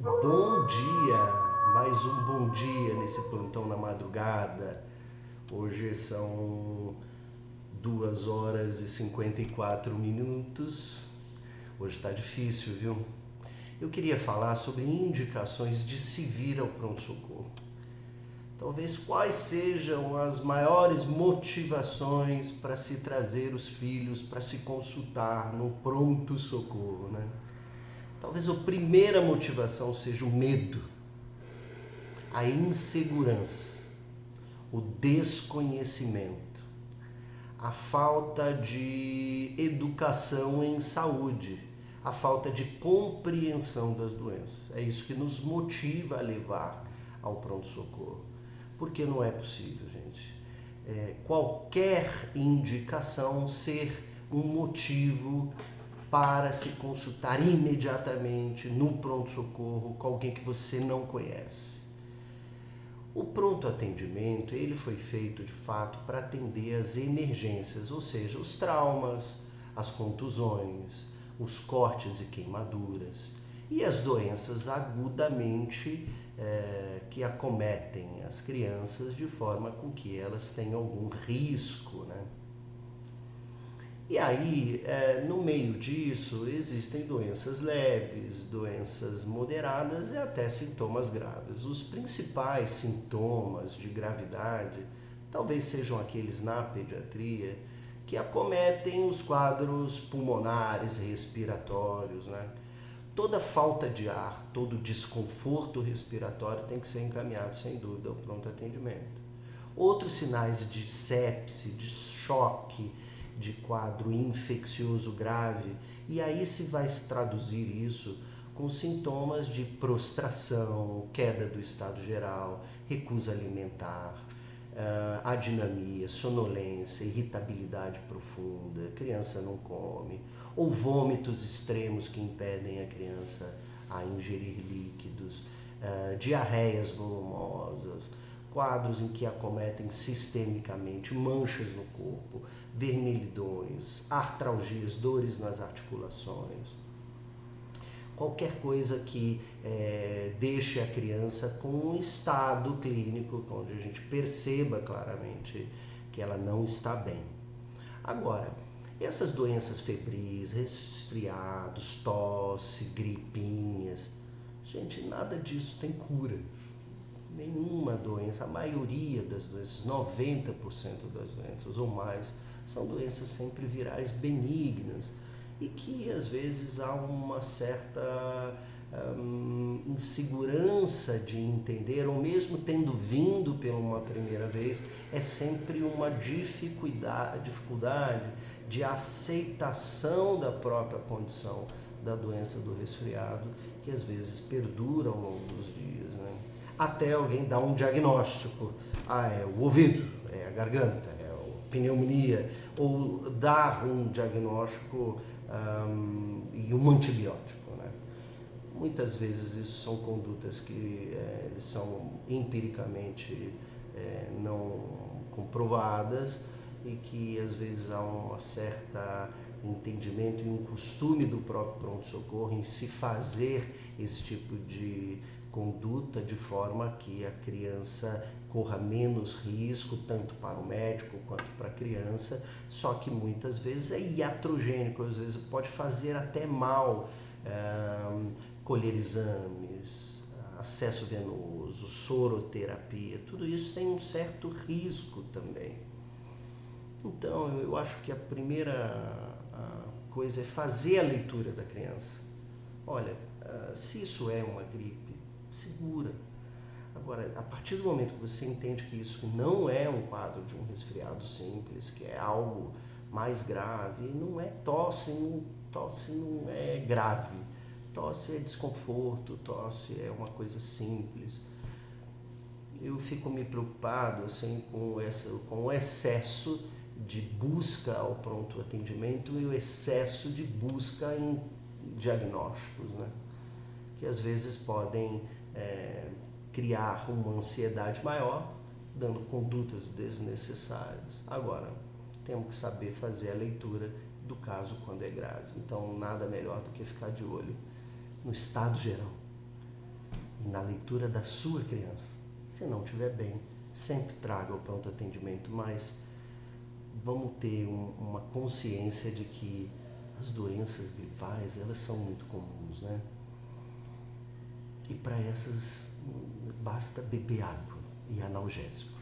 Bom dia, mais um bom dia nesse plantão na madrugada. Hoje são 2 horas e 54 minutos. Hoje está difícil, viu? Eu queria falar sobre indicações de se vir ao pronto-socorro. Talvez quais sejam as maiores motivações para se trazer os filhos para se consultar no pronto-socorro, né? Talvez a primeira motivação seja o medo, a insegurança, o desconhecimento, a falta de educação em saúde, a falta de compreensão das doenças. É isso que nos motiva a levar ao pronto-socorro. Porque não é possível, gente, qualquer indicação ser um motivo para se consultar imediatamente no pronto-socorro com alguém que você não conhece. O pronto atendimento, ele foi feito de fato para atender as emergências, ou seja, os traumas, as contusões, os cortes e queimaduras e as doenças agudamente que acometem as crianças de forma com que elas tenham algum risco, né? E aí, no meio disso, existem doenças leves, doenças moderadas e até sintomas graves. Os principais sintomas de gravidade talvez sejam aqueles na pediatria que acometem os quadros pulmonares, respiratórios, né? Toda falta de ar, todo desconforto respiratório tem que ser encaminhado, sem dúvida, ao pronto atendimento. Outros sinais de sepse, de choque, de quadro infeccioso grave, e aí se vai se traduzir isso com sintomas de prostração, queda do estado geral, recusa alimentar, adinamia, sonolência, irritabilidade profunda, criança não come, ou vômitos extremos que impedem a criança a ingerir líquidos, diarreias volumosas, quadros em que acometem sistemicamente manchas no corpo, vermelhidões, artralgias, dores nas articulações. Qualquer coisa que deixe a criança com um estado clínico onde a gente perceba claramente que ela não está bem. Agora, essas doenças febris, resfriados, tosse, gripinhas, gente, nada disso tem cura. Nenhuma doença, a maioria das doenças, 90% das doenças ou mais, são doenças sempre virais benignas e que às vezes há uma certa insegurança de entender, ou mesmo tendo vindo pela uma primeira vez, é sempre uma dificuldade de aceitação da própria condição da doença do resfriado, que às vezes perdura ao longo dos dias, né? Até alguém dar um diagnóstico, é o ouvido, é a garganta, é a pneumonia, ou dar um diagnóstico e um antibiótico, né? Muitas vezes isso são condutas que são empiricamente não comprovadas e que às vezes há um certo entendimento e um costume do próprio pronto-socorro em se fazer esse tipo de conduta de forma que a criança corra menos risco, tanto para o médico quanto para a criança, só que muitas vezes é iatrogênico, às vezes pode fazer até mal, colher exames, acesso venoso, soroterapia, tudo isso tem um certo risco também. Então, eu acho que a primeira coisa é fazer a leitura da criança. Olha, se isso é uma gripe, segura. Agora, a partir do momento que você entende que isso não é um quadro de um resfriado simples, que é algo mais grave, não é tosse não é grave. Tosse é desconforto, tosse é uma coisa simples. Eu fico me preocupado assim, com o excesso de busca ao pronto atendimento e o excesso de busca em diagnósticos, né? Que às vezes podem criar uma ansiedade maior, dando condutas desnecessárias. Agora, temos que saber fazer a leitura do caso quando é grave. Então, nada melhor do que ficar de olho no estado geral. e na leitura da sua criança. Se não estiver bem, sempre traga o pronto atendimento, mas vamos ter uma consciência de que as doenças gripais, elas são muito comuns, né? E para essas basta beber água e analgésico.